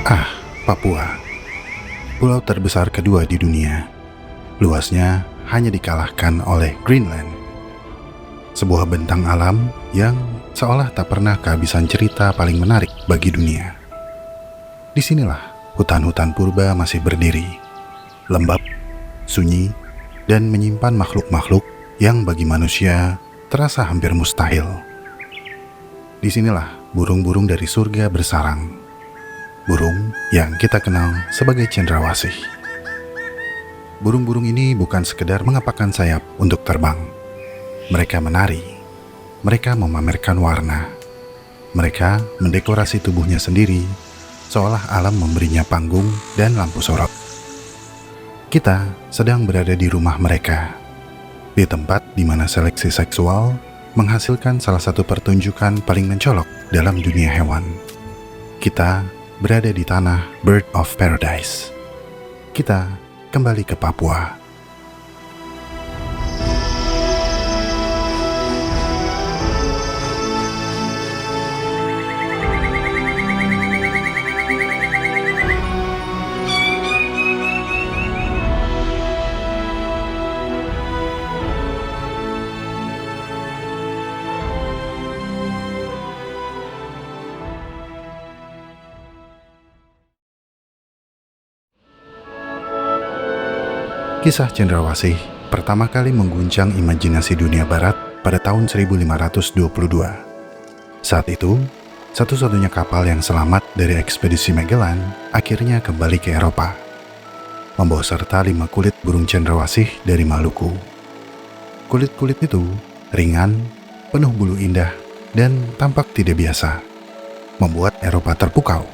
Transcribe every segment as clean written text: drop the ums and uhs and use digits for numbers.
Ah, Papua, pulau terbesar kedua di dunia. Luasnya hanya dikalahkan oleh Greenland. Sebuah bentang alam yang seolah tak pernah kehabisan cerita paling menarik bagi dunia. Disinilah hutan-hutan purba masih berdiri, lembab, sunyi, dan menyimpan makhluk-makhluk yang bagi manusia terasa hampir mustahil. Disinilah burung-burung dari surga bersarang. Burung yang kita kenal sebagai cendrawasih. Burung-burung ini bukan sekedar mengepakkan sayap untuk terbang. Mereka menari. Mereka memamerkan warna. Mereka mendekorasi tubuhnya sendiri, seolah alam memberinya panggung dan lampu sorot. Kita sedang berada di rumah mereka, di tempat di mana seleksi seksual menghasilkan salah satu pertunjukan paling mencolok dalam dunia hewan. Kita berada di tanah Bird of Paradise. Kita kembali ke Papua. Kisah cendrawasih pertama kali mengguncang imajinasi dunia barat pada tahun 1522. Saat itu, satu-satunya kapal yang selamat dari ekspedisi Magellan akhirnya kembali ke Eropa, membawa serta 5 kulit burung cendrawasih dari Maluku. Kulit-kulit itu ringan, penuh bulu indah, dan tampak tidak biasa, membuat Eropa terpukau.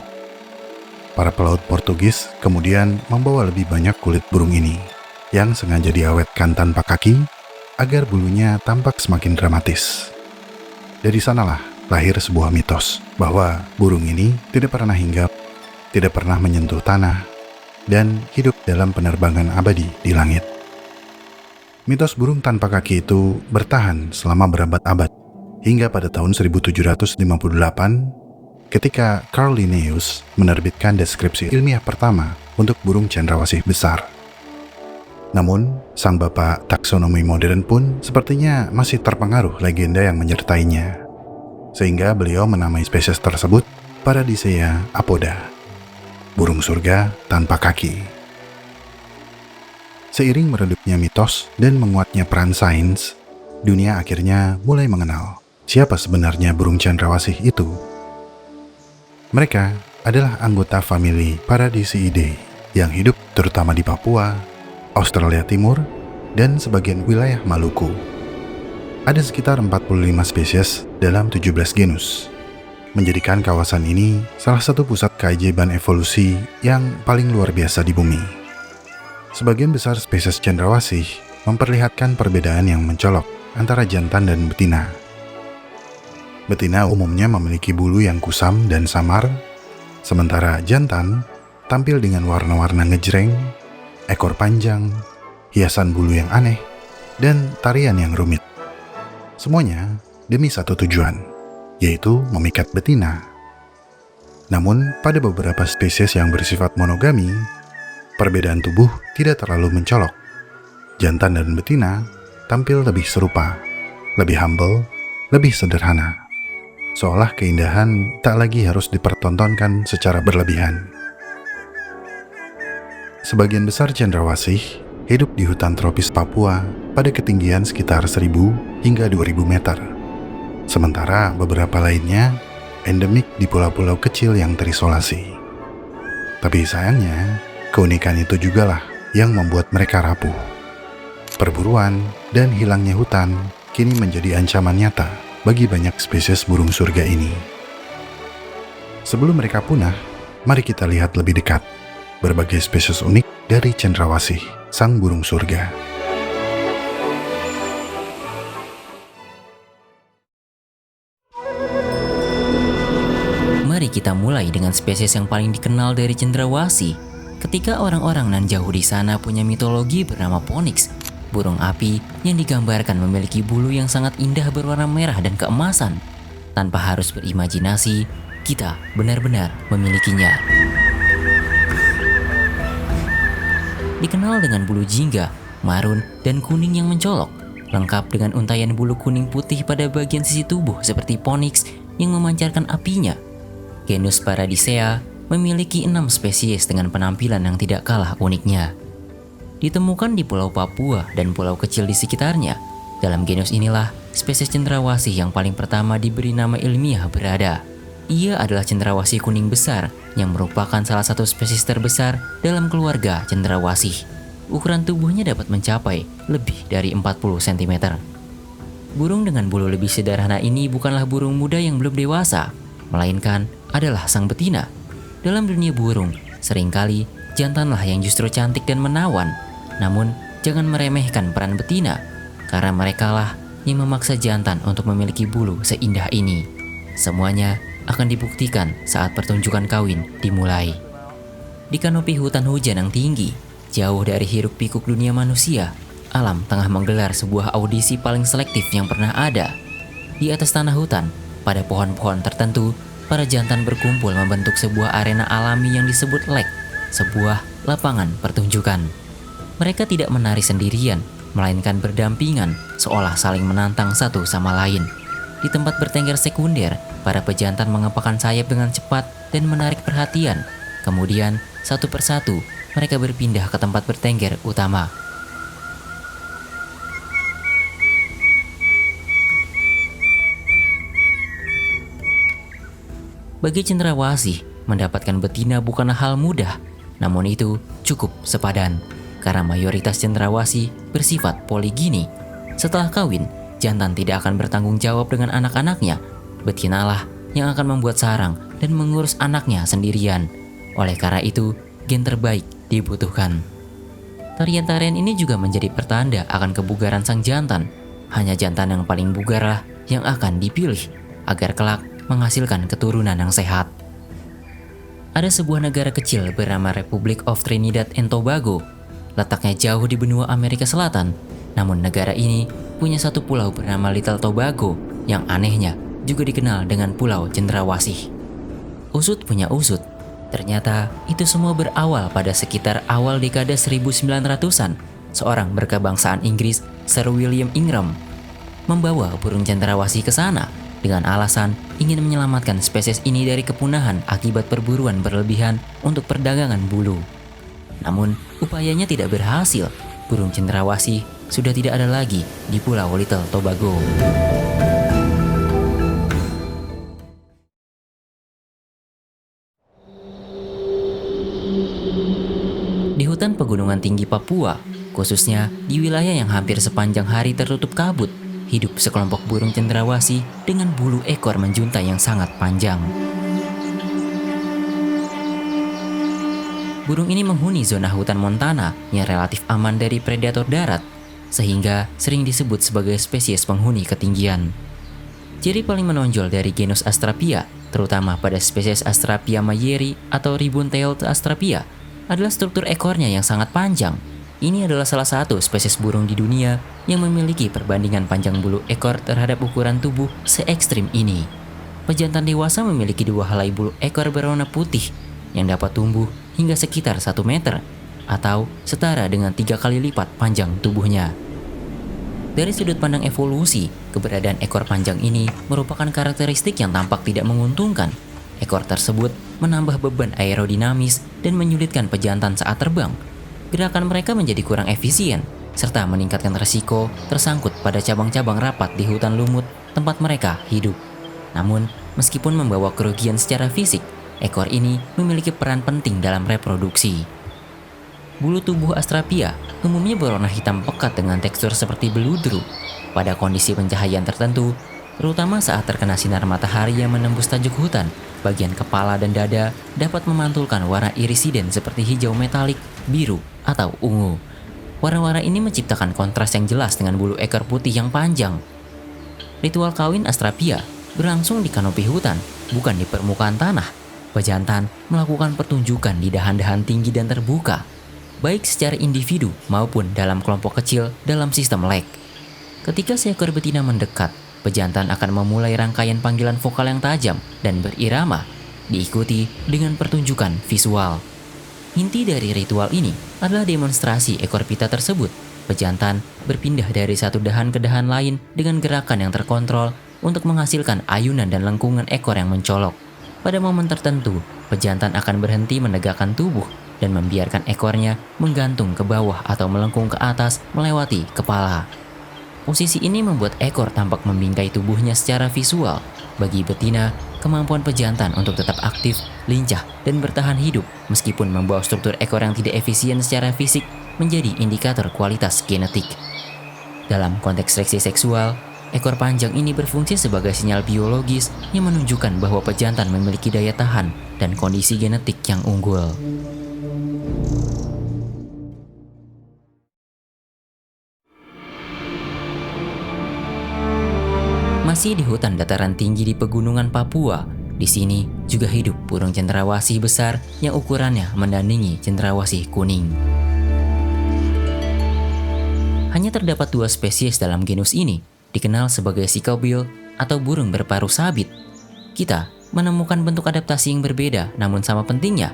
Para pelaut Portugis kemudian membawa lebih banyak kulit burung ini, yang sengaja diawetkan tanpa kaki agar bulunya tampak semakin dramatis. Dari sanalah lahir sebuah mitos bahwa burung ini tidak pernah hinggap, tidak pernah menyentuh tanah, dan hidup dalam penerbangan abadi di langit. Mitos burung tanpa kaki itu bertahan selama berabad-abad, hingga pada tahun 1758 ketika Carl Linnaeus menerbitkan deskripsi ilmiah pertama untuk burung cendrawasih besar. Namun, sang bapak taksonomi modern pun sepertinya masih terpengaruh legenda yang menyertainya, sehingga beliau menamai spesies tersebut Paradisea apoda, burung surga tanpa kaki. Seiring meredupnya mitos dan menguatnya peran sains, dunia akhirnya mulai mengenal siapa sebenarnya burung cendrawasih itu. Mereka adalah anggota famili Paradiseidae yang hidup terutama di Papua, Australia Timur, dan sebagian wilayah Maluku. Ada sekitar 45 spesies dalam 17 genus, menjadikan kawasan ini salah satu pusat keajaiban evolusi yang paling luar biasa di bumi. Sebagian besar spesies cendrawasih memperlihatkan perbedaan yang mencolok antara jantan dan betina. Betina umumnya memiliki bulu yang kusam dan samar, sementara jantan tampil dengan warna-warna ngejreng, ekor panjang, hiasan bulu yang aneh, dan tarian yang rumit. Semuanya demi satu tujuan, yaitu memikat betina. Namun, pada beberapa spesies yang bersifat monogami, perbedaan tubuh tidak terlalu mencolok. Jantan dan betina tampil lebih serupa, lebih humble, lebih sederhana. Seolah keindahan tak lagi harus dipertontonkan secara berlebihan. Sebagian besar cendrawasih hidup di hutan tropis Papua pada ketinggian sekitar 1.000 hingga 2.000 meter. Sementara beberapa lainnya endemik di pulau-pulau kecil yang terisolasi. Tapi sayangnya, keunikan itu jugalah yang membuat mereka rapuh. Perburuan dan hilangnya hutan kini menjadi ancaman nyata bagi banyak spesies burung surga ini. Sebelum mereka punah, mari kita lihat lebih dekat berbagai spesies unik dari cendrawasih, sang burung surga. Mari kita mulai dengan spesies yang paling dikenal dari cendrawasih. Ketika orang-orang nan jauh di sana punya mitologi bernama Phoenix, burung api yang digambarkan memiliki bulu yang sangat indah berwarna merah dan keemasan. Tanpa harus berimajinasi, kita benar-benar memilikinya. Dikenal dengan bulu jingga, marun, dan kuning yang mencolok, lengkap dengan untaian bulu kuning putih pada bagian sisi tubuh seperti ponyx yang memancarkan apinya. Genus Paradisea memiliki 6 spesies dengan penampilan yang tidak kalah uniknya. Ditemukan di Pulau Papua dan pulau kecil di sekitarnya. Dalam genus inilah spesies cendrawasih yang paling pertama diberi nama ilmiah berada. Ia adalah cendrawasih kuning besar yang merupakan salah satu spesies terbesar dalam keluarga cendrawasih. Ukuran tubuhnya dapat mencapai lebih dari 40 cm. Burung dengan bulu lebih sederhana ini bukanlah burung muda yang belum dewasa, melainkan adalah sang betina. Dalam dunia burung, seringkali jantanlah yang justru cantik dan menawan. Namun, jangan meremehkan peran betina, karena merekalah yang memaksa jantan untuk memiliki bulu seindah ini. Semuanya akan dibuktikan saat pertunjukan kawin dimulai. Di kanopi hutan hujan yang tinggi, jauh dari hiruk pikuk dunia manusia, alam tengah menggelar sebuah audisi paling selektif yang pernah ada. Di atas tanah hutan, pada pohon-pohon tertentu, para jantan berkumpul membentuk sebuah arena alami yang disebut lek, sebuah lapangan pertunjukan. Mereka tidak menari sendirian, melainkan berdampingan, seolah saling menantang satu sama lain. Di tempat bertengger sekunder, para pejantan mengepakkan sayap dengan cepat dan menarik perhatian. Kemudian, satu persatu, mereka berpindah ke tempat bertengger utama. Bagi cendrawasih, mendapatkan betina bukanlah hal mudah, namun itu cukup sepadan. Karena mayoritas cendrawasih bersifat poligini. Setelah kawin, jantan tidak akan bertanggung jawab dengan anak-anaknya. Betinalah yang akan membuat sarang dan mengurus anaknya sendirian. Oleh karena itu, gen terbaik dibutuhkan. Tarian-tarian ini juga menjadi pertanda akan kebugaran sang jantan. Hanya jantan yang paling bugarlah yang akan dipilih agar kelak menghasilkan keturunan yang sehat. Ada sebuah negara kecil bernama Republic of Trinidad and Tobago. Letaknya jauh di benua Amerika Selatan, namun negara ini punya satu pulau bernama Little Tobago yang anehnya juga dikenal dengan Pulau Cendrawasih. Usut punya usut, ternyata itu semua berawal pada sekitar awal dekade 1900-an. Seorang berkebangsaan Inggris, Sir William Ingram, membawa burung cendrawasih ke sana dengan alasan ingin menyelamatkan spesies ini dari kepunahan akibat perburuan berlebihan untuk perdagangan bulu. Namun, upayanya tidak berhasil. Burung cendrawasih sudah tidak ada lagi di Pulau Little Tobago. Di hutan pegunungan tinggi Papua, khususnya di wilayah yang hampir sepanjang hari tertutup kabut, hidup sekelompok burung cendrawasih dengan bulu ekor menjuntai yang sangat panjang. Burung ini menghuni zona hutan montana yang relatif aman dari predator darat, sehingga sering disebut sebagai spesies penghuni ketinggian. Ciri paling menonjol dari genus Astrapia, terutama pada spesies Astrapia mayeri atau ribbon-tailed Astrapia, adalah struktur ekornya yang sangat panjang. Ini adalah salah satu spesies burung di dunia yang memiliki perbandingan panjang bulu ekor terhadap ukuran tubuh se-ekstrim ini. Pejantan dewasa memiliki 2 helai bulu ekor berwarna putih yang dapat tumbuh hingga sekitar 1 meter atau setara dengan 3 kali lipat panjang tubuhnya. Dari sudut pandang evolusi, keberadaan ekor panjang ini merupakan karakteristik yang tampak tidak menguntungkan. Ekor tersebut menambah beban aerodinamis dan menyulitkan pejantan saat terbang. Gerakan mereka menjadi kurang efisien, serta meningkatkan resiko tersangkut pada cabang-cabang rapat di hutan lumut tempat mereka hidup. Namun, meskipun membawa kerugian secara fisik, ekor ini memiliki peran penting dalam reproduksi. Bulu tubuh Astrapia umumnya berwarna hitam pekat dengan tekstur seperti beludru. Pada kondisi pencahayaan tertentu, terutama saat terkena sinar matahari yang menembus tajuk hutan, bagian kepala dan dada dapat memantulkan warna irisiden seperti hijau metalik, biru, atau ungu. Warna-warna ini menciptakan kontras yang jelas dengan bulu ekor putih yang panjang. Ritual kawin Astrapia berlangsung di kanopi hutan, bukan di permukaan tanah. Pejantan melakukan pertunjukan di dahan-dahan tinggi dan terbuka, baik secara individu maupun dalam kelompok kecil dalam sistem lek. Ketika seekor betina mendekat, pejantan akan memulai rangkaian panggilan vokal yang tajam dan berirama, diikuti dengan pertunjukan visual. Inti dari ritual ini adalah demonstrasi ekor pita tersebut. Pejantan berpindah dari satu dahan ke dahan lain dengan gerakan yang terkontrol untuk menghasilkan ayunan dan lengkungan ekor yang mencolok. Pada momen tertentu, pejantan akan berhenti menegakkan tubuh dan membiarkan ekornya menggantung ke bawah atau melengkung ke atas melewati kepala. Posisi ini membuat ekor tampak membingkai tubuhnya secara visual. Bagi betina, kemampuan pejantan untuk tetap aktif, lincah, dan bertahan hidup meskipun membawa struktur ekor yang tidak efisien secara fisik menjadi indikator kualitas genetik. Dalam konteks seleksi seksual, ekor panjang ini berfungsi sebagai sinyal biologis yang menunjukkan bahwa pejantan memiliki daya tahan dan kondisi genetik yang unggul. Masih di hutan dataran tinggi di pegunungan Papua, di sini juga hidup burung cendrawasih besar yang ukurannya mendandingi cendrawasih kuning. Hanya terdapat 2 spesies dalam genus ini, dikenal sebagai sicklebill atau burung berparuh sabit. Kita menemukan bentuk adaptasi yang berbeda namun sama pentingnya.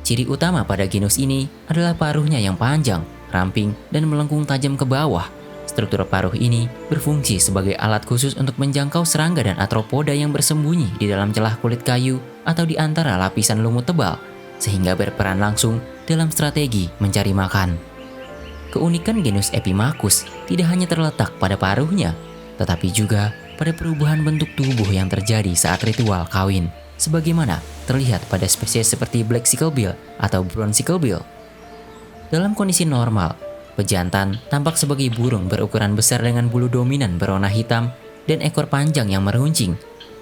Ciri utama pada genus ini adalah paruhnya yang panjang, ramping, dan melengkung tajam ke bawah. Struktur paruh ini berfungsi sebagai alat khusus untuk menjangkau serangga dan arthropoda yang bersembunyi di dalam celah kulit kayu atau di antara lapisan lumut tebal, sehingga berperan langsung dalam strategi mencari makan. Keunikan genus Epimachus tidak hanya terletak pada paruhnya, tetapi juga pada perubahan bentuk tubuh yang terjadi saat ritual kawin, sebagaimana terlihat pada spesies seperti Black Sicklebill atau Brown Sicklebill. Dalam kondisi normal, pejantan tampak sebagai burung berukuran besar dengan bulu dominan berwarna hitam dan ekor panjang yang meruncing.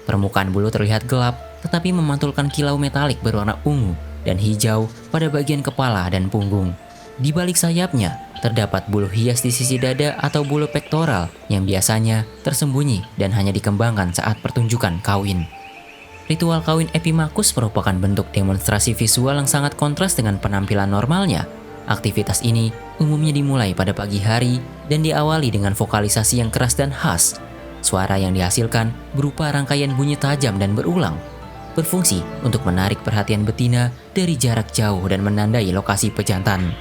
Permukaan bulu terlihat gelap, tetapi memantulkan kilau metalik berwarna ungu dan hijau pada bagian kepala dan punggung. Di balik sayapnya, terdapat bulu hias di sisi dada atau bulu pektoral yang biasanya tersembunyi dan hanya dikembangkan saat pertunjukan kawin. Ritual kawin Epimachus merupakan bentuk demonstrasi visual yang sangat kontras dengan penampilan normalnya. Aktivitas ini umumnya dimulai pada pagi hari dan diawali dengan vokalisasi yang keras dan khas. Suara yang dihasilkan berupa rangkaian bunyi tajam dan berulang, berfungsi untuk menarik perhatian betina dari jarak jauh dan menandai lokasi pejantan.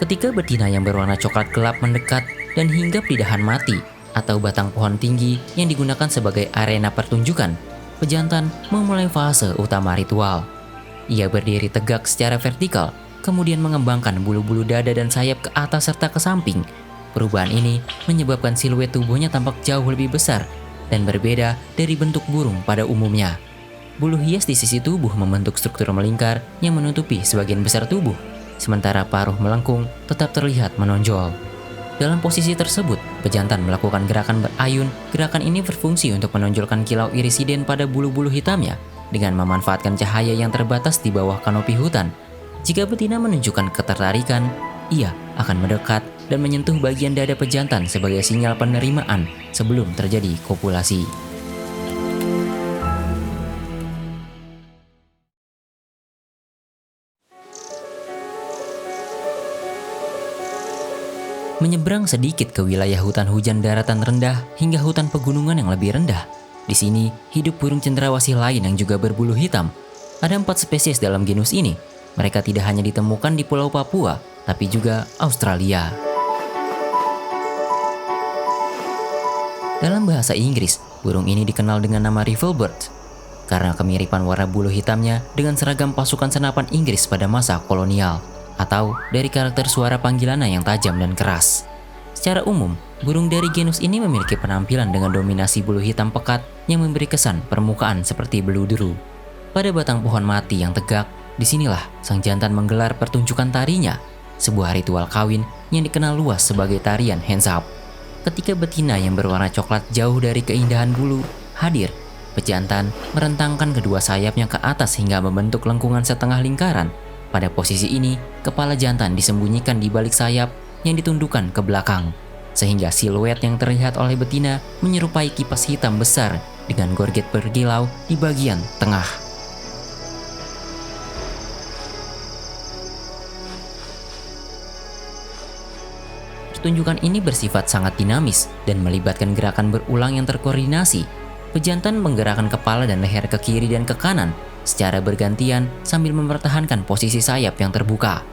Ketika betina yang berwarna coklat gelap mendekat dan hinggap di dahan mati atau batang pohon tinggi yang digunakan sebagai arena pertunjukan, pejantan memulai fase utama ritual. Ia berdiri tegak secara vertikal, kemudian mengembangkan bulu-bulu dada dan sayap ke atas serta ke samping. Perubahan ini menyebabkan siluet tubuhnya tampak jauh lebih besar dan berbeda dari bentuk burung pada umumnya. Bulu hias di sisi tubuh membentuk struktur melingkar yang menutupi sebagian besar tubuh, sementara paruh melengkung tetap terlihat menonjol. Dalam posisi tersebut, pejantan melakukan gerakan berayun. Gerakan ini berfungsi untuk menonjolkan kilau irisiden pada bulu-bulu hitamnya dengan memanfaatkan cahaya yang terbatas di bawah kanopi hutan. Jika betina menunjukkan ketertarikan, ia akan mendekat dan menyentuh bagian dada pejantan sebagai sinyal penerimaan sebelum terjadi kopulasi. Menyeberang sedikit ke wilayah hutan hujan daratan rendah hingga hutan pegunungan yang lebih rendah. Di sini hidup burung cendrawasih lain yang juga berbulu hitam. Ada 4 spesies dalam genus ini. Mereka tidak hanya ditemukan di Pulau Papua, tapi juga Australia. Dalam bahasa Inggris, burung ini dikenal dengan nama Riflebird karena kemiripan warna bulu hitamnya dengan seragam pasukan senapan Inggris pada masa kolonial, atau dari karakter suara panggilannya yang tajam dan keras. Secara umum, burung dari genus ini memiliki penampilan dengan dominasi bulu hitam pekat yang memberi kesan permukaan seperti beludru. Pada batang pohon mati yang tegak, disinilah sang jantan menggelar pertunjukan tarinya, sebuah ritual kawin yang dikenal luas sebagai tarian hands up. Ketika betina yang berwarna coklat jauh dari keindahan bulu hadir, pejantan merentangkan kedua sayapnya ke atas hingga membentuk lengkungan setengah lingkaran. Pada posisi ini, kepala jantan disembunyikan di balik sayap yang ditundukkan ke belakang, sehingga siluet yang terlihat oleh betina menyerupai kipas hitam besar dengan gorget berkilau di bagian tengah. Pertunjukan ini bersifat sangat dinamis dan melibatkan gerakan berulang yang terkoordinasi. Pejantan menggerakkan kepala dan leher ke kiri dan ke kanan secara bergantian sambil mempertahankan posisi sayap yang terbuka.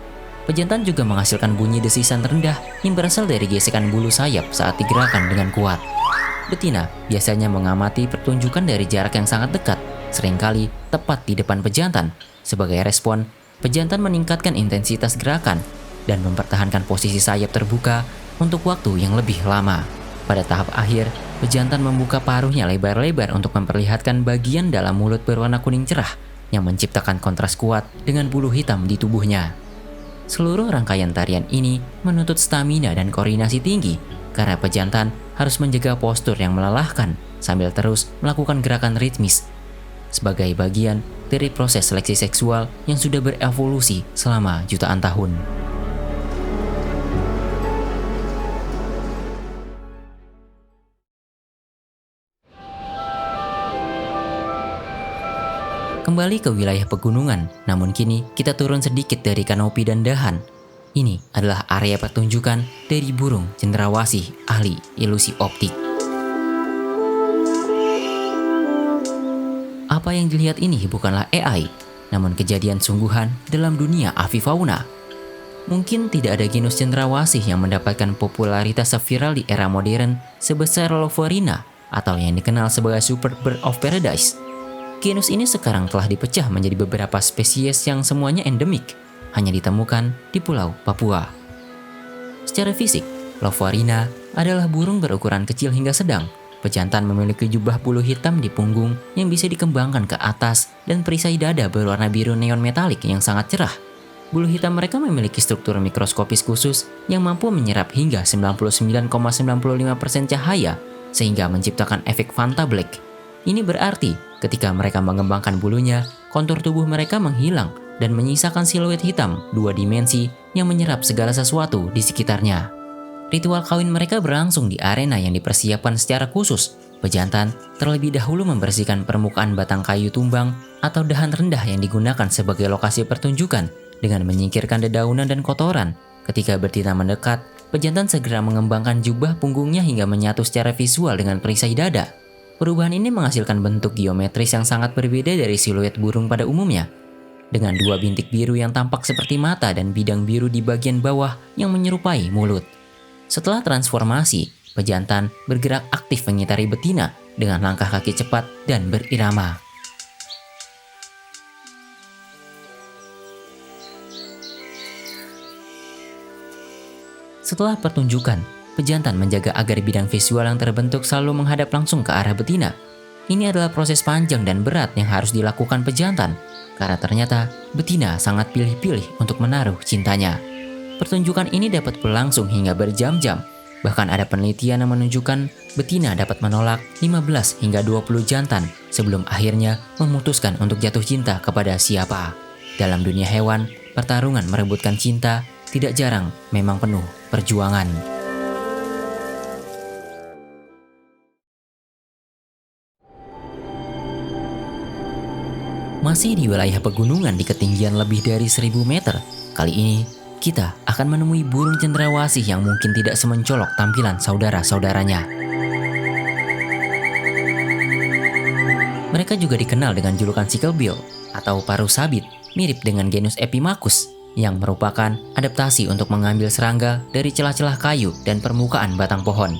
Pejantan juga menghasilkan bunyi desisan rendah yang berasal dari gesekan bulu sayap saat digerakkan dengan kuat. Betina biasanya mengamati pertunjukan dari jarak yang sangat dekat, seringkali tepat di depan pejantan. Sebagai respon, pejantan meningkatkan intensitas gerakan dan mempertahankan posisi sayap terbuka untuk waktu yang lebih lama. Pada tahap akhir, pejantan membuka paruhnya lebar-lebar untuk memperlihatkan bagian dalam mulut berwarna kuning cerah yang menciptakan kontras kuat dengan bulu hitam di tubuhnya. Seluruh rangkaian tarian ini menuntut stamina dan koordinasi tinggi karena pejantan harus menjaga postur yang melelahkan sambil terus melakukan gerakan ritmis sebagai bagian dari proses seleksi seksual yang sudah berevolusi selama jutaan tahun. Kembali ke wilayah pegunungan, namun kini kita turun sedikit dari kanopi dan dahan. Ini adalah area pertunjukan dari burung cendrawasih ahli ilusi optik. Apa yang dilihat ini bukanlah AI, namun kejadian sungguhan dalam dunia avifauna. Mungkin tidak ada genus cendrawasih yang mendapatkan popularitas viral di era modern sebesar Lophorina atau yang dikenal sebagai Super Bird of Paradise. Genus ini sekarang telah dipecah menjadi beberapa spesies yang semuanya endemik, hanya ditemukan di Pulau Papua. Secara fisik, Lophorina adalah burung berukuran kecil hingga sedang. Pejantan memiliki jubah bulu hitam di punggung yang bisa dikembangkan ke atas dan perisai dada berwarna biru neon metalik yang sangat cerah. Bulu hitam mereka memiliki struktur mikroskopis khusus yang mampu menyerap hingga 99,95% cahaya sehingga menciptakan efek Fanta Black. Ini berarti ketika mereka mengembangkan bulunya, kontur tubuh mereka menghilang dan menyisakan siluet hitam 2 dimensi yang menyerap segala sesuatu di sekitarnya. Ritual kawin mereka berlangsung di arena yang dipersiapkan secara khusus. Pejantan terlebih dahulu membersihkan permukaan batang kayu tumbang atau dahan rendah yang digunakan sebagai lokasi pertunjukan dengan menyingkirkan dedaunan dan kotoran. Ketika betina mendekat, pejantan segera mengembangkan jubah punggungnya hingga menyatu secara visual dengan perisai dada. Perubahan ini menghasilkan bentuk geometris yang sangat berbeda dari siluet burung pada umumnya, dengan 2 bintik biru yang tampak seperti mata dan bidang biru di bagian bawah yang menyerupai mulut. Setelah transformasi, pejantan bergerak aktif mengitari betina dengan langkah kaki cepat dan berirama. Setelah pertunjukan, pejantan menjaga agar bidang visual yang terbentuk selalu menghadap langsung ke arah betina. Ini adalah proses panjang dan berat yang harus dilakukan pejantan, karena ternyata betina sangat pilih-pilih untuk menaruh cintanya. Pertunjukan ini dapat berlangsung hingga berjam-jam, bahkan ada penelitian yang menunjukkan betina dapat menolak 15 hingga 20 jantan sebelum akhirnya memutuskan untuk jatuh cinta kepada siapa. Dalam dunia hewan, pertarungan merebutkan cinta tidak jarang memang penuh perjuangan. Masih di wilayah pegunungan di ketinggian lebih dari 1000 meter, kali ini kita akan menemui burung cendrawasih yang mungkin tidak semencolok tampilan saudara-saudaranya. Mereka juga dikenal dengan julukan sicklebill atau paruh sabit, mirip dengan genus Epimachus, yang merupakan adaptasi untuk mengambil serangga dari celah-celah kayu dan permukaan batang pohon.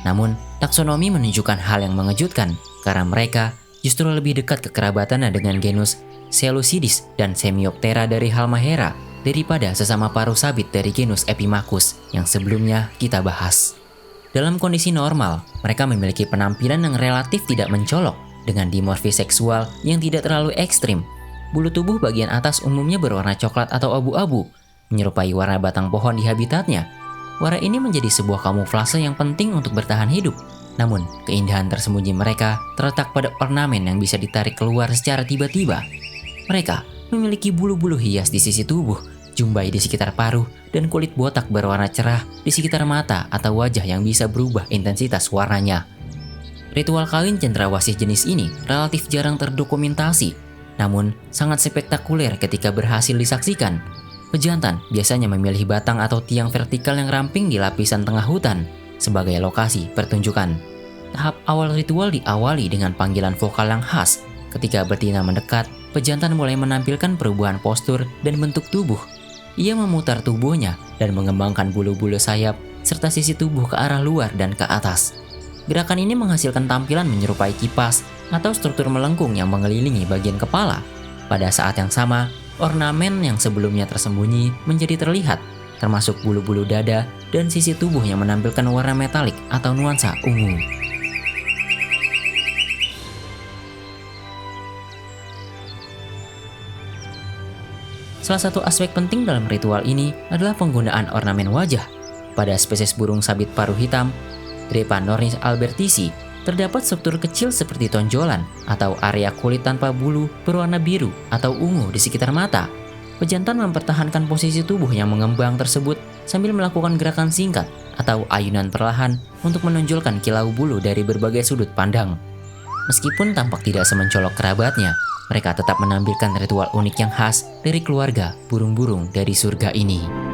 Namun, taksonomi menunjukkan hal yang mengejutkan karena mereka justru lebih dekat kekerabatannya dengan genus Seleucidis dan Semioptera dari Halmahera daripada sesama paruh sabit dari genus Epimachus yang sebelumnya kita bahas. Dalam kondisi normal, mereka memiliki penampilan yang relatif tidak mencolok dengan dimorfi seksual yang tidak terlalu ekstrim. Bulu tubuh bagian atas umumnya berwarna coklat atau abu-abu, menyerupai warna batang pohon di habitatnya. Warna ini menjadi sebuah kamuflase yang penting untuk bertahan hidup. Namun, keindahan tersembunyi mereka terletak pada ornamen yang bisa ditarik keluar secara tiba-tiba. Mereka memiliki bulu-bulu hias di sisi tubuh, jumbai di sekitar paruh, dan kulit botak berwarna cerah di sekitar mata atau wajah yang bisa berubah intensitas warnanya. Ritual kawin cendrawasih jenis ini relatif jarang terdokumentasi, namun sangat spektakuler ketika berhasil disaksikan. Pejantan biasanya memilih batang atau tiang vertikal yang ramping di lapisan tengah hutan sebagai lokasi pertunjukan. Tahap awal ritual diawali dengan panggilan vokal yang khas. Ketika betina mendekat, pejantan mulai menampilkan perubahan postur dan bentuk tubuh. Ia memutar tubuhnya dan mengembangkan bulu-bulu sayap serta sisi tubuh ke arah luar dan ke atas. Gerakan ini menghasilkan tampilan menyerupai kipas atau struktur melengkung yang mengelilingi bagian kepala. Pada saat yang sama, ornamen yang sebelumnya tersembunyi menjadi terlihat, termasuk bulu-bulu dada dan sisi tubuh yang menampilkan warna metalik atau nuansa ungu. Salah satu aspek penting dalam ritual ini adalah penggunaan ornamen wajah. Pada spesies burung sabit paruh hitam, Drepanornis albertisi, terdapat struktur kecil seperti tonjolan atau area kulit tanpa bulu berwarna biru atau ungu di sekitar mata. Pejantan mempertahankan posisi tubuh yang mengembang tersebut sambil melakukan gerakan singkat atau ayunan perlahan untuk menonjolkan kilau bulu dari berbagai sudut pandang. Meskipun tampak tidak semencolok kerabatnya, mereka tetap menampilkan ritual unik yang khas dari keluarga burung-burung dari surga ini.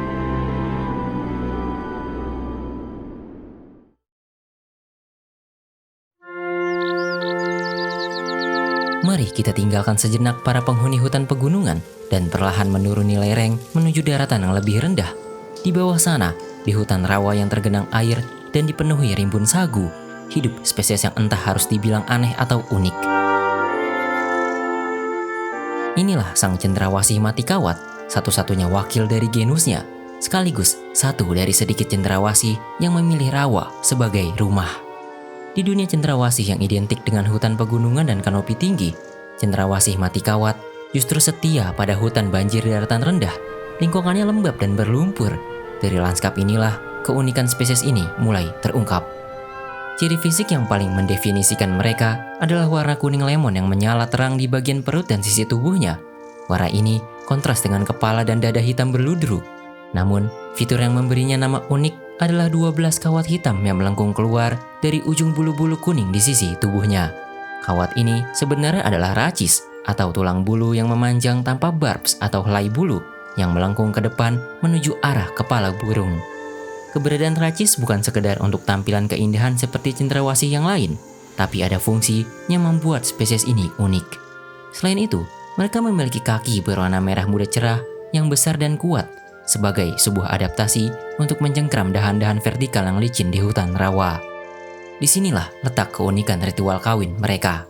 Mari kita tinggalkan sejenak para penghuni hutan pegunungan dan perlahan menuruni lereng menuju daratan yang lebih rendah. Di bawah sana, di hutan rawa yang tergenang air dan dipenuhi rimbun sagu, hidup spesies yang entah harus dibilang aneh atau unik. Inilah sang cendrawasih mati kawat, satu-satunya wakil dari genusnya, sekaligus satu dari sedikit cendrawasih yang memilih rawa sebagai rumah. Di dunia cendrawasih yang identik dengan hutan pegunungan dan kanopi tinggi, cendrawasih mati kawat justru setia pada hutan banjir daratan rendah. Lingkungannya lembab dan berlumpur. Dari lanskap inilah keunikan spesies ini mulai terungkap. Ciri fisik yang paling mendefinisikan mereka adalah warna kuning lemon yang menyala terang di bagian perut dan sisi tubuhnya. Warna ini kontras dengan kepala dan dada hitam berludru. Namun, fitur yang memberinya nama unik adalah 12 kawat hitam yang melengkung keluar dari ujung bulu-bulu kuning di sisi tubuhnya. Kawat ini sebenarnya adalah racis atau tulang bulu yang memanjang tanpa barbs atau helai bulu yang melengkung ke depan menuju arah kepala burung. Keberadaan racis bukan sekedar untuk tampilan keindahan seperti cendrawasih yang lain, tapi ada fungsi yang membuat spesies ini unik. Selain itu, mereka memiliki kaki berwarna merah muda cerah yang besar dan kuat sebagai sebuah adaptasi untuk mencengkram dahan-dahan vertikal yang licin di hutan rawa. Disinilah letak keunikan ritual kawin mereka.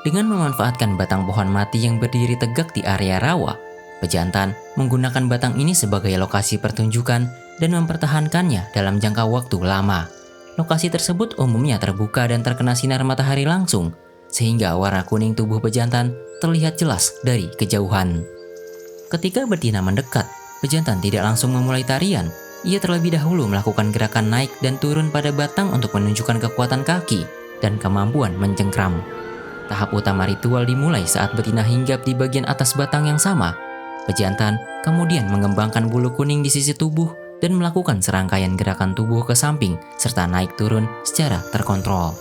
Dengan memanfaatkan batang pohon mati yang berdiri tegak di area rawa, pejantan menggunakan batang ini sebagai lokasi pertunjukan dan mempertahankannya dalam jangka waktu lama. Lokasi tersebut umumnya terbuka dan terkena sinar matahari langsung, sehingga warna kuning tubuh pejantan terlihat jelas dari kejauhan. Ketika betina mendekat, pejantan tidak langsung memulai tarian. Ia terlebih dahulu melakukan gerakan naik dan turun pada batang untuk menunjukkan kekuatan kaki dan kemampuan mencengkram. Tahap utama ritual dimulai saat betina hinggap di bagian atas batang yang sama. Pejantan kemudian mengembangkan bulu kuning di sisi tubuh dan melakukan serangkaian gerakan tubuh ke samping serta naik turun secara terkontrol.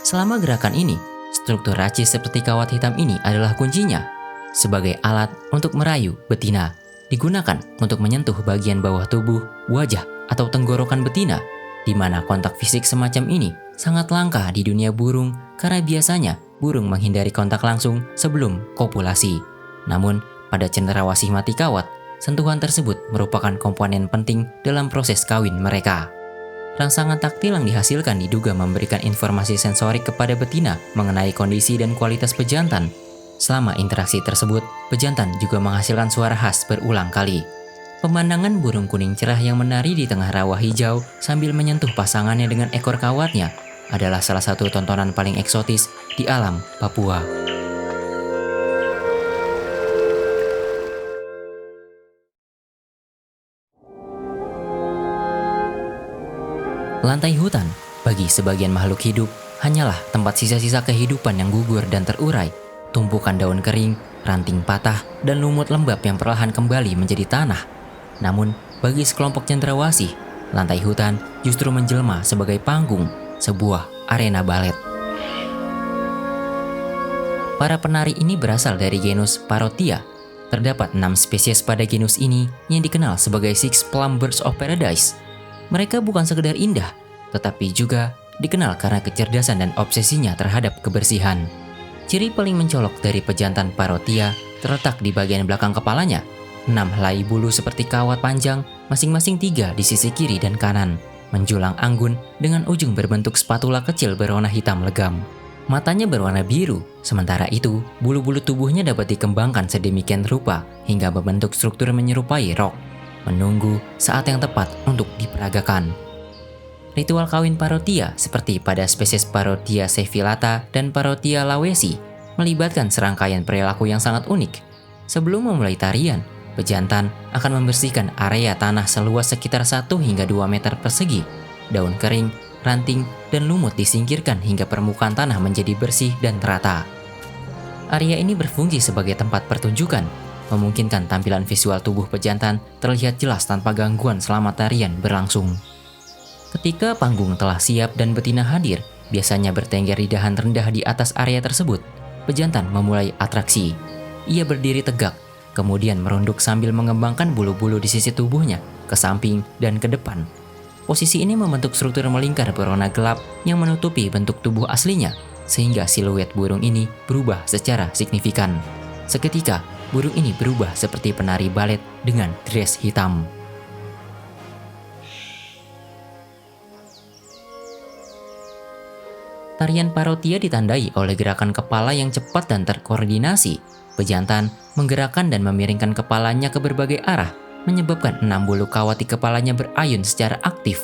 Selama gerakan ini, struktur racis seperti kawat hitam ini adalah kuncinya. Sebagai alat untuk merayu betina, digunakan untuk menyentuh bagian bawah tubuh, wajah, atau tenggorokan betina, di mana kontak fisik semacam ini sangat langka di dunia burung karena biasanya burung menghindari kontak langsung sebelum kopulasi. Namun, pada cendrawasih mati kawat, sentuhan tersebut merupakan komponen penting dalam proses kawin mereka. Rangsangan taktil yang dihasilkan diduga memberikan informasi sensorik kepada betina mengenai kondisi dan kualitas pejantan. Selama interaksi tersebut, pejantan juga menghasilkan suara khas berulang kali. Pemandangan burung kuning cerah yang menari di tengah rawa hijau sambil menyentuh pasangannya dengan ekor kawatnya adalah salah satu tontonan paling eksotis di alam Papua. Lantai hutan, bagi sebagian makhluk hidup, hanyalah tempat sisa-sisa kehidupan yang gugur dan terurai. Tumpukan daun kering, ranting patah, dan lumut lembab yang perlahan kembali menjadi tanah. Namun, bagi sekelompok cendrawasih, lantai hutan justru menjelma sebagai panggung, sebuah arena balet. Para penari ini berasal dari genus Parotia. Terdapat 6 spesies pada genus ini yang dikenal sebagai Six Plum Birds of Paradise. Mereka bukan sekedar indah, tetapi juga dikenal karena kecerdasan dan obsesinya terhadap kebersihan. Ciri paling mencolok dari pejantan Parotia terletak di bagian belakang kepalanya. 6 helai bulu seperti kawat panjang, masing-masing 3 di sisi kiri dan kanan, menjulang anggun dengan ujung berbentuk spatula kecil berwarna hitam legam. Matanya berwarna biru, sementara itu bulu-bulu tubuhnya dapat dikembangkan sedemikian rupa hingga membentuk struktur menyerupai rok, menunggu saat yang tepat untuk diperagakan. Ritual kawin Parotia seperti pada spesies Parotia sevillata dan Parotia lawesi melibatkan serangkaian perilaku yang sangat unik. Sebelum memulai tarian, pejantan akan membersihkan area tanah seluas sekitar 1 hingga 2 meter persegi. Daun kering, ranting, dan lumut disingkirkan hingga permukaan tanah menjadi bersih dan terata. Area ini berfungsi sebagai tempat pertunjukan, memungkinkan tampilan visual tubuh pejantan terlihat jelas tanpa gangguan selama tarian berlangsung. Ketika panggung telah siap dan betina hadir, biasanya bertengger di dahan rendah di atas area tersebut, pejantan memulai atraksi. Ia berdiri tegak, kemudian merunduk sambil mengembangkan bulu-bulu di sisi tubuhnya, ke samping dan ke depan. Posisi ini membentuk struktur melingkar berwarna gelap yang menutupi bentuk tubuh aslinya, sehingga siluet burung ini berubah secara signifikan. Seketika, burung ini berubah seperti penari balet dengan dress hitam. Tarian Parotia ditandai oleh gerakan kepala yang cepat dan terkoordinasi. Pejantan menggerakkan dan memiringkan kepalanya ke berbagai arah, menyebabkan 6 bulu kawat di kepalanya berayun secara aktif.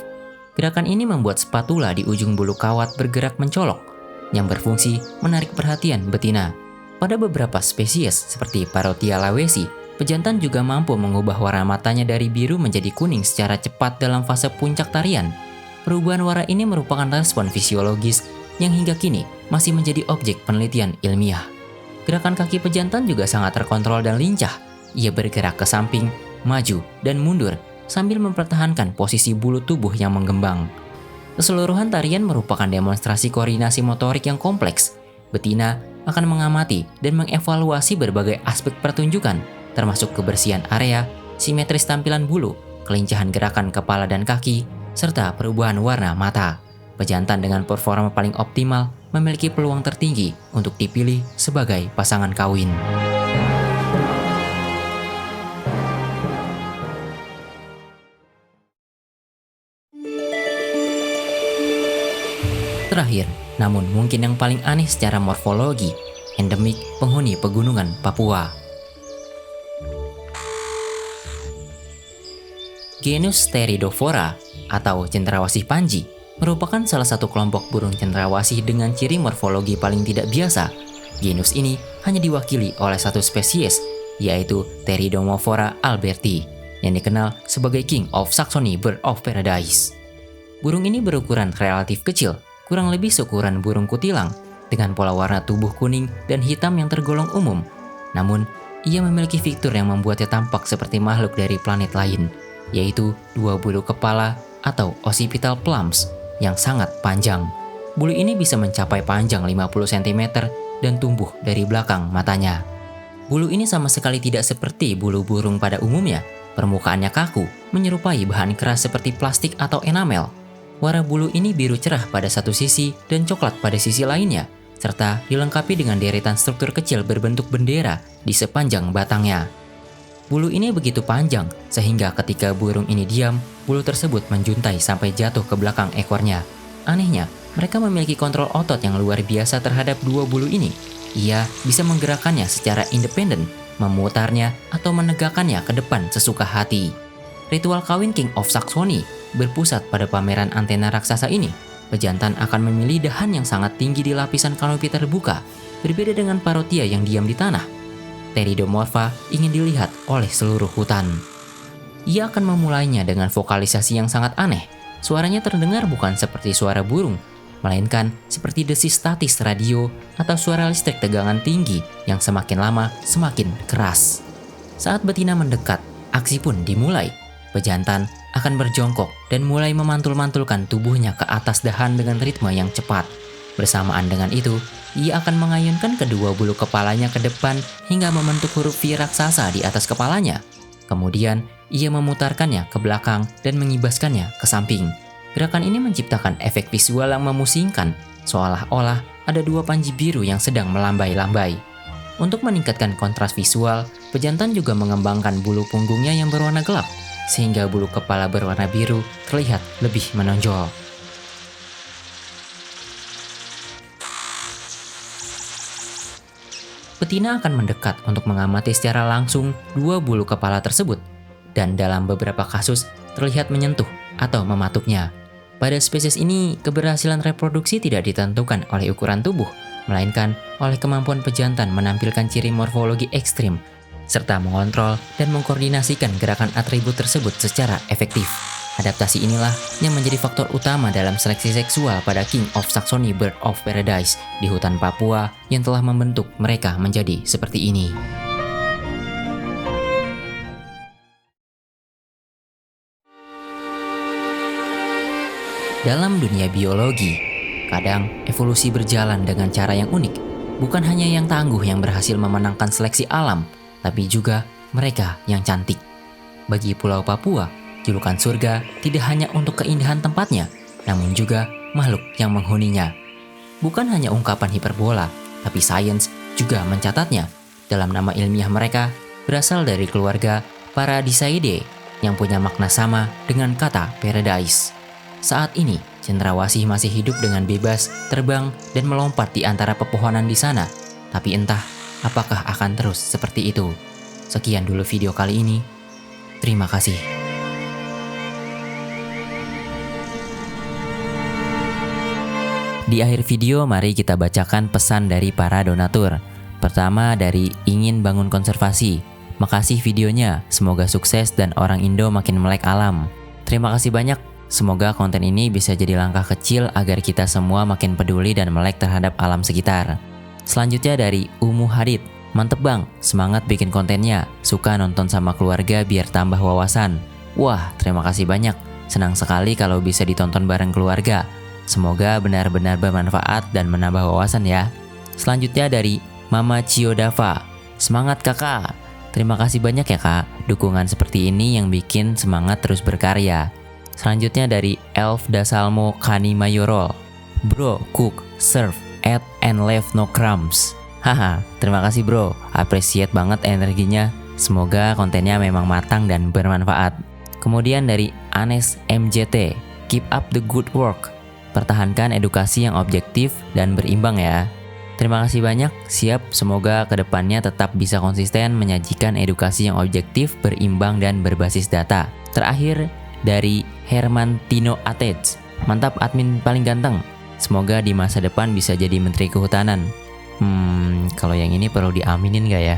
Gerakan ini membuat spatula di ujung bulu kawat bergerak mencolok, yang berfungsi menarik perhatian betina. Pada beberapa spesies seperti Parotia lawesi, pejantan juga mampu mengubah warna matanya dari biru menjadi kuning secara cepat dalam fase puncak tarian. Perubahan warna ini merupakan respon fisiologis yang hingga kini masih menjadi objek penelitian ilmiah. Gerakan kaki pejantan juga sangat terkontrol dan lincah. Ia bergerak ke samping, maju, dan mundur sambil mempertahankan posisi bulu tubuh yang menggembang. Keseluruhan tarian merupakan demonstrasi koordinasi motorik yang kompleks. Betina akan mengamati dan mengevaluasi berbagai aspek pertunjukan, termasuk kebersihan area, simetris tampilan bulu, kelincahan gerakan kepala dan kaki, serta perubahan warna mata. Pejantan dengan performa paling optimal memiliki peluang tertinggi untuk dipilih sebagai pasangan kawin. Terakhir, namun mungkin yang paling aneh secara morfologi, endemik penghuni pegunungan Papua. Genus Pteridophora atau cendrawasih panji merupakan salah satu kelompok burung cendrawasih dengan ciri morfologi paling tidak biasa. Genus ini hanya diwakili oleh satu spesies, yaitu Pteridomophora alberti, yang dikenal sebagai King of Saxony Bird of Paradise. Burung ini berukuran relatif kecil, kurang lebih seukuran burung kutilang, dengan pola warna tubuh kuning dan hitam yang tergolong umum. Namun, ia memiliki fitur yang membuatnya tampak seperti makhluk dari planet lain, yaitu 2 bulu kepala atau occipital plumes yang sangat panjang. Bulu ini bisa mencapai panjang 50 cm dan tumbuh dari belakang matanya. Bulu ini sama sekali tidak seperti bulu burung pada umumnya. Permukaannya kaku, menyerupai bahan keras seperti plastik atau enamel. Warna bulu ini biru cerah pada satu sisi dan coklat pada sisi lainnya, serta dilengkapi dengan deretan struktur kecil berbentuk bendera di sepanjang batangnya. Bulu ini begitu panjang, sehingga ketika burung ini diam, bulu tersebut menjuntai sampai jatuh ke belakang ekornya. Anehnya, mereka memiliki kontrol otot yang luar biasa terhadap 2 bulu ini. Ia bisa menggerakkannya secara independen, memutarnya atau menegakkannya ke depan sesuka hati. Ritual kawin King of Saxony berpusat pada pameran antena raksasa ini. Pejantan akan memilih dahan yang sangat tinggi di lapisan kanopi terbuka, berbeda dengan Parotia yang diam di tanah. Pteridomorpha ingin dilihat oleh seluruh hutan. Ia akan memulainya dengan vokalisasi yang sangat aneh. Suaranya terdengar bukan seperti suara burung, melainkan seperti desis statis radio atau suara listrik tegangan tinggi yang semakin lama semakin keras. Saat betina mendekat, aksi pun dimulai. Pejantan akan berjongkok dan mulai memantul-mantulkan tubuhnya ke atas dahan dengan ritme yang cepat. Bersamaan dengan itu, ia akan mengayunkan kedua bulu kepalanya ke depan hingga membentuk huruf V raksasa di atas kepalanya. Kemudian, ia memutarkannya ke belakang dan mengibaskannya ke samping. Gerakan ini menciptakan efek visual yang memusingkan, seolah-olah ada dua panji biru yang sedang melambai-lambai. Untuk meningkatkan kontras visual, pejantan juga mengembangkan bulu punggungnya yang berwarna gelap, sehingga bulu kepala berwarna biru terlihat lebih menonjol. Betina akan mendekat untuk mengamati secara langsung dua bulu kepala tersebut, dan dalam beberapa kasus terlihat menyentuh atau mematuknya. Pada spesies ini, keberhasilan reproduksi tidak ditentukan oleh ukuran tubuh, melainkan oleh kemampuan pejantan menampilkan ciri morfologi ekstrim, serta mengontrol dan mengkoordinasikan gerakan atribut tersebut secara efektif. Adaptasi inilah yang menjadi faktor utama dalam seleksi seksual pada King of Saxony Bird of Paradise di hutan Papua yang telah membentuk mereka menjadi seperti ini. Dalam dunia biologi, kadang evolusi berjalan dengan cara yang unik. Bukan hanya yang tangguh yang berhasil memenangkan seleksi alam, tapi juga mereka yang cantik. Bagi Pulau Papua, julukan surga tidak hanya untuk keindahan tempatnya, namun juga makhluk yang menghuninya. Bukan hanya ungkapan hiperbola, tapi sains juga mencatatnya. Dalam nama ilmiah mereka berasal dari keluarga Paradiseidae yang punya makna sama dengan kata paradise. Saat ini, cendrawasih masih hidup dengan bebas, terbang, dan melompat di antara pepohonan di sana. Tapi entah apakah akan terus seperti itu. Sekian dulu video kali ini. Terima kasih. Di akhir video, mari kita bacakan pesan dari para donatur. Pertama dari Ingin Bangun Konservasi. Makasih videonya, semoga sukses dan orang Indo makin melek alam. Terima kasih banyak. Semoga konten ini bisa jadi langkah kecil agar kita semua makin peduli dan melek terhadap alam sekitar. Selanjutnya dari Umu Hadid. Mantep bang, semangat bikin kontennya. Suka nonton sama keluarga biar tambah wawasan. Wah, terima kasih banyak. Senang sekali kalau bisa ditonton bareng keluarga. Semoga benar-benar bermanfaat dan menambah wawasan ya. Selanjutnya dari Mama Ciodava. Semangat kakak. Terima kasih banyak ya kak. Dukungan seperti ini yang bikin semangat terus berkarya. Selanjutnya dari Elf Dasalmo Kani Mayorol. Bro, cook, serve, eat, and left no crumbs. Haha, terima kasih bro. Appreciate banget energinya. Semoga kontennya memang matang dan bermanfaat. Kemudian dari Anes MJT. Keep up the good work. Pertahankan edukasi yang objektif dan berimbang ya. Terima kasih banyak, siap. Semoga kedepannya tetap bisa konsisten menyajikan edukasi yang objektif, berimbang, dan berbasis data. Terakhir, dari Herman Tino Atej. Mantap admin paling ganteng. Semoga di masa depan bisa jadi Menteri Kehutanan. Kalau yang ini perlu diaminin gak ya?